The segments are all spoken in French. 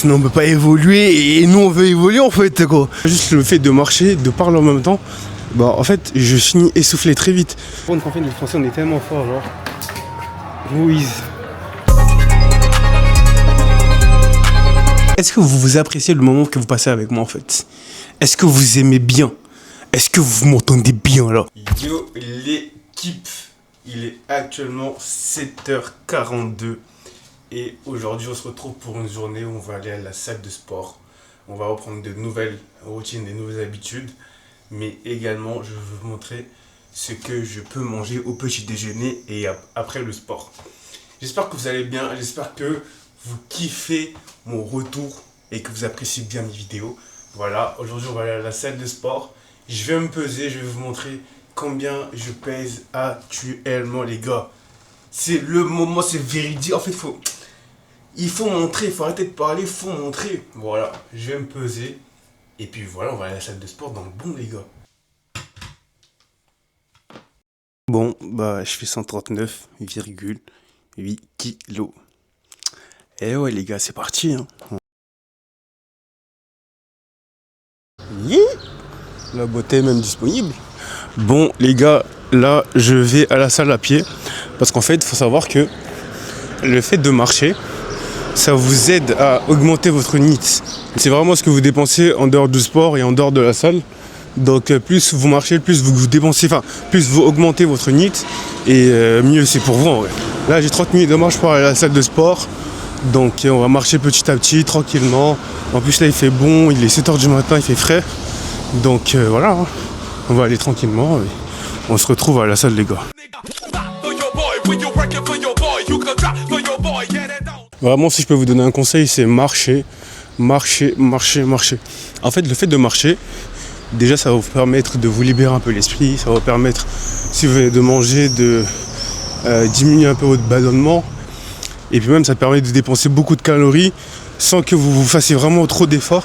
Sinon on peut pas évoluer et nous on veut évoluer en fait quoi. Juste le fait de marcher, de parler en même temps, bah en fait je finis essoufflé très vite. En fait les Français on est tellement forts genre. Louise. Est-ce que vous appréciez le moment que vous passez avec moi en fait? Est-ce que vous aimez bien? Est-ce que vous m'entendez bien là? Yo l'équipe, il est actuellement 7h42 et aujourd'hui on se retrouve pour une journée où on va aller à la salle de sport. On va reprendre de nouvelles routines, des nouvelles habitudes, mais également je vais vous montrer ce que je peux manger au petit déjeuner et après le sport. J'espère que vous allez bien, j'espère que vous kiffez mon retour et que vous appréciez bien mes vidéos. Voilà, aujourd'hui on va aller à la salle de sport. Je vais me peser, je vais vous montrer combien je pèse actuellement les gars. C'est le moment, c'est véridique. En fait, il faut montrer, il faut arrêter de parler, il faut montrer. Voilà, je vais me peser. Et puis voilà, on va aller à la salle de sport dans le bon les gars. Bon, bah je fais 139,8 kilos. Et ouais les gars, c'est parti hein. La beauté est même disponible. Bon les gars, là je vais à la salle à pied. Parce qu'en fait, il faut savoir que le fait de marcher, ça vous aide à augmenter votre NEAT. C'est vraiment ce que vous dépensez en dehors du sport et en dehors de la salle. Donc plus vous marchez, plus vous dépensez, enfin plus vous augmentez votre NEAT et mieux c'est pour vous en vrai. Là j'ai 30 minutes de marche pour aller à la salle de sport. Donc on va marcher petit à petit, tranquillement. En plus là il fait bon, il est 7h du matin, il fait frais. Donc voilà, hein. On va aller tranquillement et on se retrouve à la salle les gars. Vraiment si je peux vous donner un conseil, c'est marcher. En fait le fait de marcher, déjà ça va vous permettre de vous libérer un peu l'esprit. Ça va vous permettre, si vous venez de manger, de diminuer un peu votre ballonnement. Et puis même ça permet de dépenser beaucoup de calories sans que vous fassiez vraiment trop d'efforts.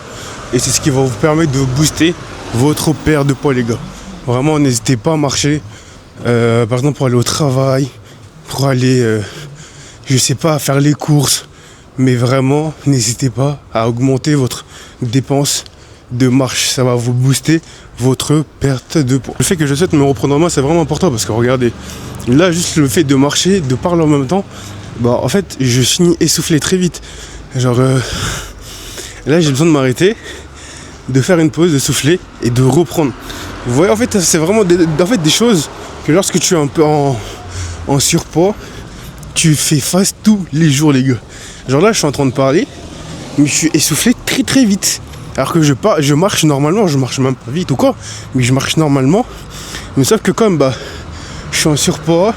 Et c'est ce qui va vous permettre de booster votre perte de poids les gars. Vraiment n'hésitez pas à marcher. Par exemple pour aller au travail, pour aller, je sais pas, faire les courses. Mais vraiment n'hésitez pas à augmenter votre dépense de marche. Ça va vous booster votre perte de poids. Le fait que je souhaite me reprendre en main c'est vraiment important parce que regardez, là juste le fait de marcher, de parler en même temps, bah en fait je finis essoufflé très vite. Genre là j'ai besoin de m'arrêter, de faire une pause, de souffler et de reprendre. Vous voyez en fait c'est vraiment des choses que lorsque tu es un peu en surpoids, tu fais face tous les jours les gars. Genre là je suis en train de parler, mais je suis essoufflé très très vite. Alors que je marche normalement, je marche même pas vite ou quoi, mais je marche normalement. Mais sauf que comme bah je suis en surpoids,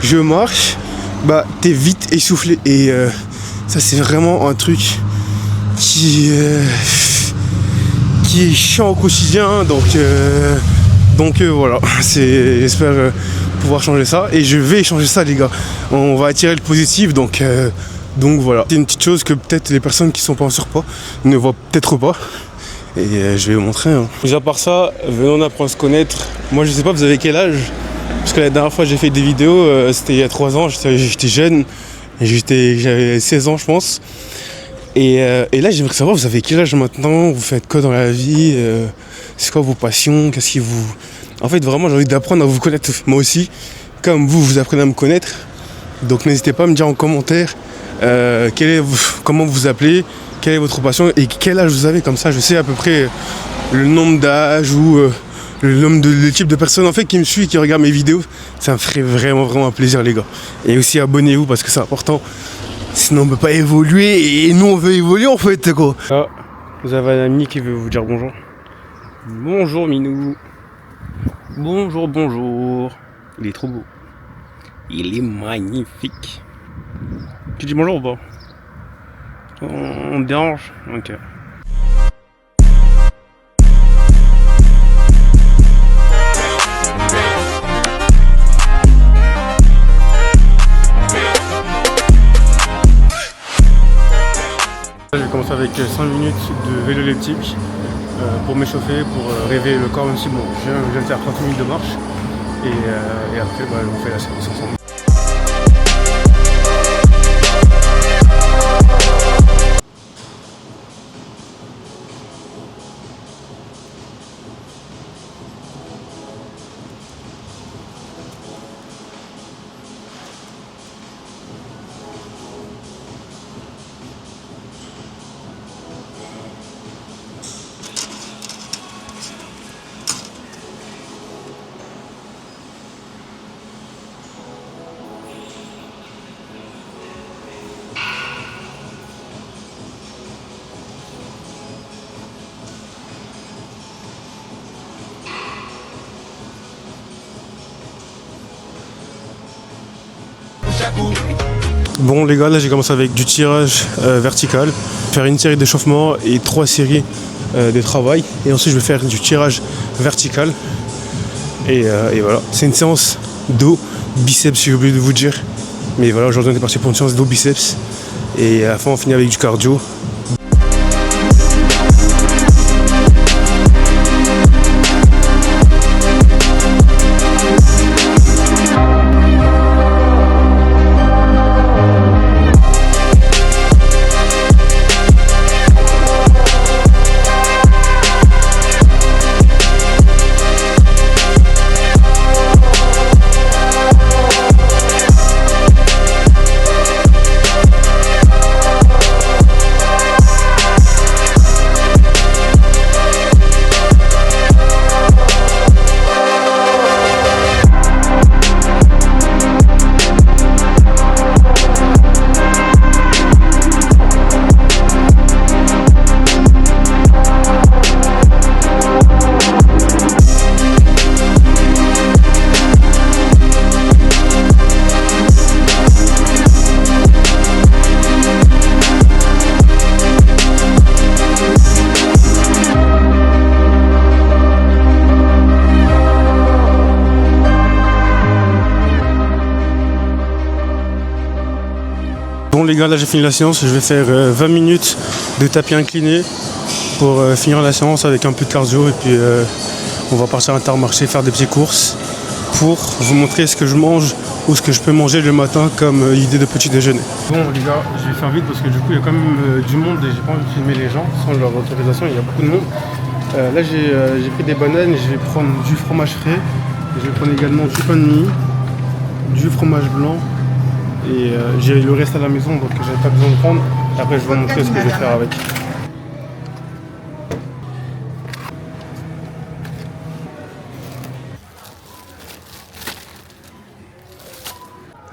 je marche, bah t'es vite essoufflé et ça c'est vraiment un truc qui est chiant au quotidien. Donc voilà, j'espère pouvoir changer ça et je vais changer ça les gars. On va attirer le positif donc voilà. C'est une petite chose que peut-être les personnes qui sont pas en surpoids ne voient peut-être pas. Et je vais vous montrer. Hein. Mis à part ça, venons apprendre à se connaître. Moi je sais pas vous avez quel âge. Parce que la dernière fois j'ai fait des vidéos, c'était il y a 3 ans, j'étais jeune, j'avais 16 ans je pense. Et là j'aimerais savoir vous avez quel âge maintenant, vous faites quoi dans la vie, c'est quoi vos passions, qu'est-ce qui vous... En fait vraiment j'ai envie d'apprendre à vous connaître moi aussi, comme vous apprenez à me connaître. Donc n'hésitez pas à me dire en commentaire comment vous vous appelez, quelle est votre passion et quel âge vous avez, comme ça je sais à peu près le nombre d'âge ou... le type de personnes en fait qui me suit, qui regarde mes vidéos. Ça me ferait vraiment un plaisir les gars. Et aussi abonnez-vous parce que c'est important. Sinon on peut pas évoluer et nous on veut évoluer en fait quoi. Ah, vous avez un ami qui veut vous dire bonjour. Bonjour Minou. Bonjour. Il est trop beau. Il est magnifique. Tu dis bonjour ou pas? On te dérange? Ok. Je vais commencer avec 5 minutes de vélo elliptique pour m'échauffer, pour réveiller le corps, même si bon, je viens de faire 30 minutes de marche et après bah, on fait la séance ensemble. Bon les gars, là j'ai commencé avec du tirage vertical, faire une série d'échauffements et 3 séries de travail. Et ensuite je vais faire du tirage vertical. Et voilà, c'est une séance dos biceps, j'ai oublié de vous dire. Mais voilà, aujourd'hui on est parti pour une séance dos biceps. Et à la fin on finit avec du cardio. Bon les gars, là j'ai fini la séance, je vais faire 20 minutes de tapis incliné pour finir la séance avec un peu de cardio et puis on va partir à Intermarché faire des petites courses pour vous montrer ce que je mange ou ce que je peux manger le matin comme idée de petit déjeuner. Bon les gars, je vais faire vite parce que du coup il y a quand même du monde et j'ai pas envie de filmer les gens sans leur autorisation, il y a beaucoup de monde. Là j'ai pris des bananes et je vais prendre du fromage frais, je vais prendre également du pain de mie, du fromage blanc. Et j'ai le reste à la maison donc j'avais pas besoin de prendre. Après je vais vous montrer ce que je vais faire avec.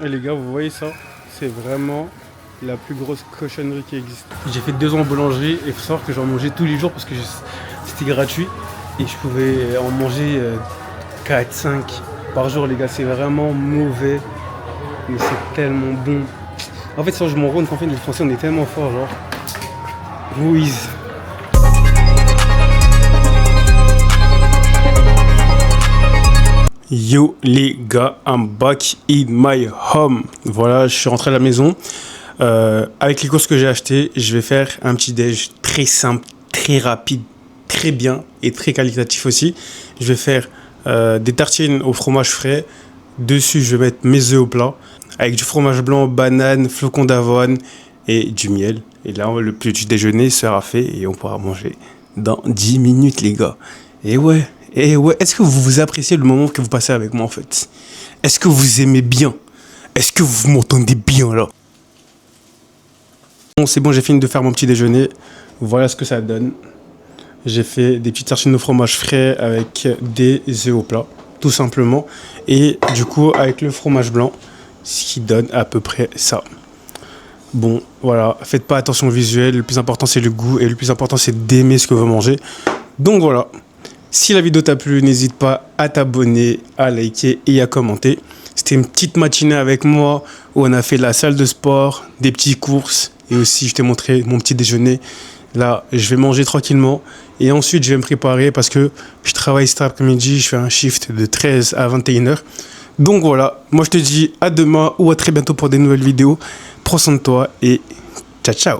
Et les gars, vous voyez ça? C'est vraiment la plus grosse cochonnerie qui existe. J'ai fait 2 ans en boulangerie et il faut savoir que j'en mangeais tous les jours parce que c'était gratuit et je pouvais en manger 4-5 par jour les gars. C'est vraiment mauvais. Mais c'est tellement bon. En fait, ça, je m'en rends compte, les Français, on est tellement forts, genre. Louise. Yo les gars, I'm back in my home. Voilà, je suis rentré à la maison. Avec les courses que j'ai achetées, je vais faire un petit déj très simple, très rapide, très bien et très qualitatif aussi. Je vais faire des tartines au fromage frais. Dessus, je vais mettre mes œufs au plat avec du fromage blanc, banane, flocons d'avoine et du miel. Et là, le petit déjeuner sera fait et on pourra manger dans 10 minutes, les gars. Et ouais, est-ce que vous appréciez le moment que vous passez avec moi, en fait? Est-ce que vous aimez bien? Est-ce que vous m'entendez bien, là? Bon, c'est bon, j'ai fini de faire mon petit déjeuner. Voilà ce que ça donne. J'ai fait des petites tartines de fromage frais avec des œufs au plat. Tout simplement, et du coup avec le fromage blanc, ce qui donne à peu près ça. Bon voilà, faites pas attention au visuel, le plus important c'est le goût et le plus important c'est d'aimer ce que vous mangez. Donc voilà, si la vidéo t'a plu, n'hésite pas à t'abonner, à liker et à commenter. C'était une petite matinée avec moi où on a fait la salle de sport, des petites courses et aussi je t'ai montré mon petit déjeuner. Là, je vais manger tranquillement et ensuite je vais me préparer parce que je travaille cet après-midi, je fais un shift de 13 à 21h. Donc voilà, moi je te dis à demain ou à très bientôt pour des nouvelles vidéos. Prends soin de toi et ciao ciao.